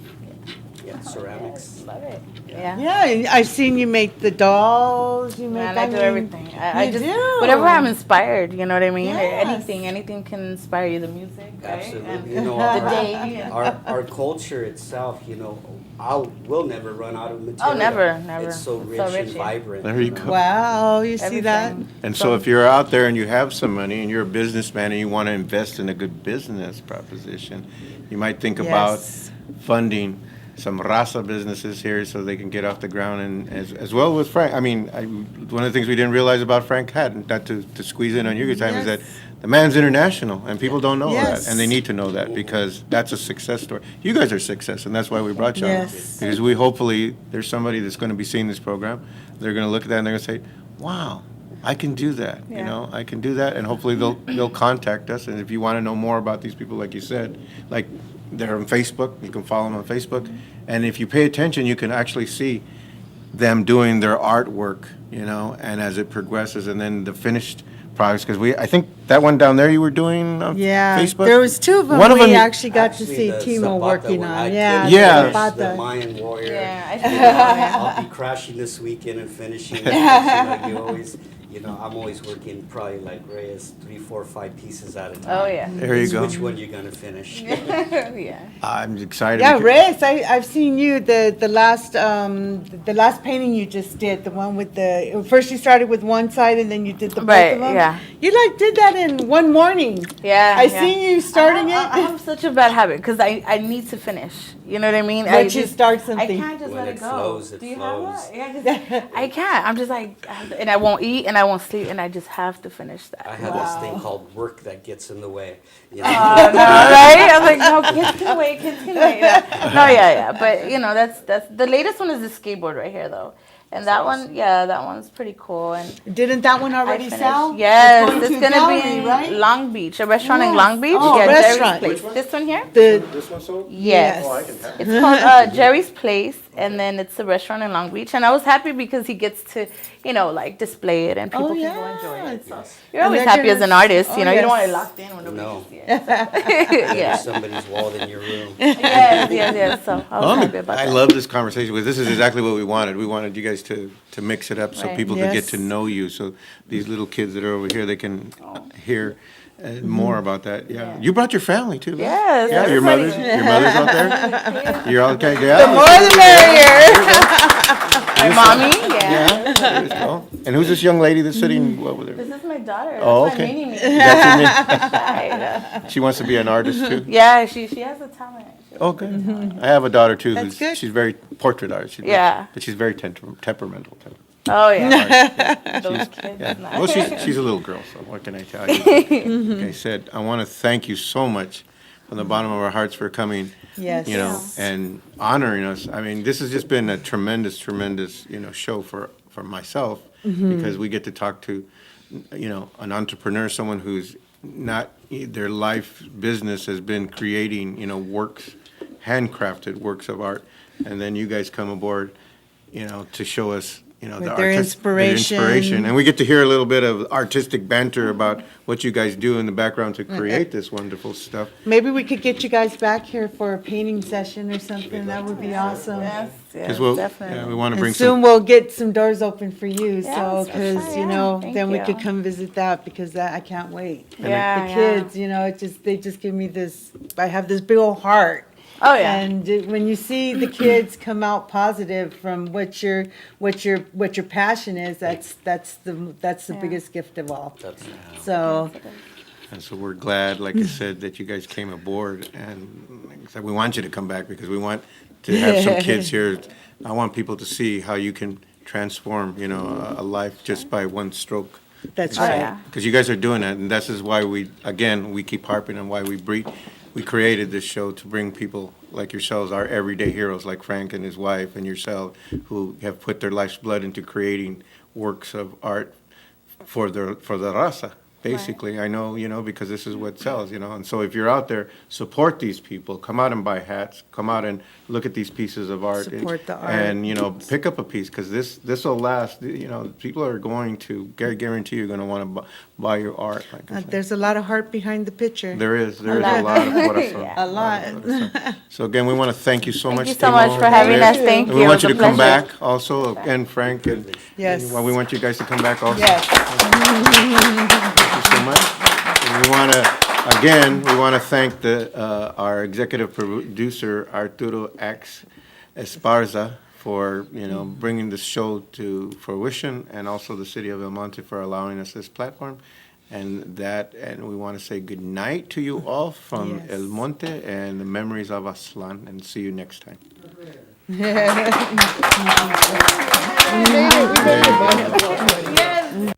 Yeah, ceramics. Love it. Yeah. yeah, I've seen you make the dolls. You make, Man, I do mean, everything. I you just do. whatever I'm inspired. You know what I mean? Yes. Anything can inspire you. The music, right? Absolutely. And the day. and- Our culture itself, we'll never run out of material. Oh, never. It's so It's rich so and rich, yeah. vibrant. There you go. Wow, you see that? Everything. And so if you're out there and you have some money and you're a businessman and you want to invest in a good business proposition, you might think about Yes. funding some Raza businesses here so they can get off the ground, and as well with Frank. I mean, one of the things we didn't realize about Frank Hatton, not to squeeze in on your time, is that Yes. the man's international and people don't know Yes. that, and they need to know that because that's a success story. You guys are success, and that's why we brought you on. Yes. Because we hopefully, there's somebody that's going to be seeing this program, they're going to look at that and they're going to say, wow, I can do that, Yeah. I can do that, and hopefully they'll contact us, and if you want to know more about these people, like you said, like, they're on Facebook, you can follow them on Facebook, and if you pay attention, you can actually see them doing their artwork, and as it progresses, and then the finished products, because I think that one down there you were doing on Yeah, Facebook? there was two of them One of we them- actually got to Actually, see the Timo Zapata working one, on. I Yeah, couldn't Yeah. finish The Zapata. Mayan Warrior. Yeah, I see that. I'll be crashing this weekend and finishing. Like you always, I'm always working probably like Reyes, 3, 4, 5 pieces at a time. Oh yeah. There you It's go. Which one you're gonna finish? Yeah. I'm excited. Yeah, because- Reyes, I've seen you, the last painting you just did, the one with first you started with one side and then you did the both Right, of them. yeah. You did that in one morning. Yeah. I yeah. seen you starting I it. have such a bad habit because I need to finish. You know what I mean? Once I you start something. I can't just When let it it go. flows, it Do you flows. have that? Yeah, 'cause I can't. I'm just like, and I won't eat and I won't sleep and I just have to finish that. I have this thing called work that gets in the way. Oh, no, right? I'm like, no, kids can wait, kids can wait. No, yeah. But that's the latest one is the skateboard right here though, and that one, that one's pretty cool. And Didn't that one I already finished. sell? Yes, going it's to a gonna be gallery, in right? Long Beach, a restaurant in Yes. Long Beach. Oh, Jerry's restaurant. Place. Which one? This one here. This one sold? Yes. Oh, I can have It's called Jerry's Place, and then it's a restaurant in Long Beach. And I was happy because he gets to, like display it and people can go enjoy it. So you're And always they're happy as gonna- an artist, oh, you know. You don't want yes. it locked in when nobody No. can see it. There's Yeah. somebody's wall in your room. Yes. So I was happy about I that. love this conversation because this is exactly what we wanted. We wanted you guys to mix it up so Right. people could get Yes. to know you. So these little kids that are over here, they can hear more about that. Yeah. Yeah. You brought your family too, right? Yes, Yeah, your everybody. mother's out there? You're all okay? Yeah. The more the merrier. My mommy, yeah. Yeah. There you go. And who's this young lady that's sitting over there? This is my daughter. Oh, That's okay. my mini-me. That's your name. Right. She wants to be an artist too? Yeah, she has a talent. Oh, good. I have a daughter too That's good. she's very portrait artist. Yeah. But she's very temperamental too. Oh yeah. Yeah. Those kids. Yeah. nah. Well, she's a little girl, so what can I tell you? Like I said, I want to thank you so much from the bottom of our hearts for coming, Yes. and honoring us. I mean, this has just been a tremendous, show for myself because we get to talk to, an entrepreneur, someone who's not, their life business has been creating, works, handcrafted works of art. And then you guys come aboard, to show us you know, With the their inspiration. And we get to hear a little bit of artistic banter about what you guys do in the background to create this wonderful stuff. Maybe we could get you guys back here for a painting session or something. That would be awesome. Yes, yes, Because we definitely. want to And bring soon some, we'll get some doors open for you, Yes, so, for because, sure, you yeah. know, Thank then we you. could come visit that, because that, I can't wait. Yeah, The yeah. kids, you know, they just give me this, I have this big old heart. Oh, yeah. And when you see the kids come out positive from what your passion is, that's the Yeah. biggest gift of all. So, and so we're glad, like I said, that you guys came aboard. And like I said, we want you to come back because we want to have some kids here. I want people to see how you can transform, you know, a life just by one stroke. that's Oh, right. yeah. Because you guys are doing it, and this is why we keep harping on why we created this show to bring people like yourselves, our everyday heroes, like Frank and his wife and yourself, who have put their life's blood into creating works of art for the raza. Basically, I know, you know, because this is what sells, you know. And so if you're out there, support these people. Come out and buy hats. Come out and look at these pieces of art. Support the art. And, you know, pick up a piece because this will last. You know, people are going to, guarantee you're going to want to buy your art. Like I said. There's a lot of heart behind the picture. There is a lot. lot of corazón. Yeah. A lot. So again, we want to thank you so Thank much. you so much Timo, for having Liz. us. Thank And you. we want you It to was a come pleasure. back also, and Frank, and Yes. well, we want you guys to come back also. Yes. Thank you so much. And we want to thank our executive producer, Arturo X. Esparza, for, you know, bringing this show to fruition, and also the city of El Monte for allowing us this platform. And we want to say good night to you all from Yes. El Monte and the Memories of Aztlan, and see you next time. We made it.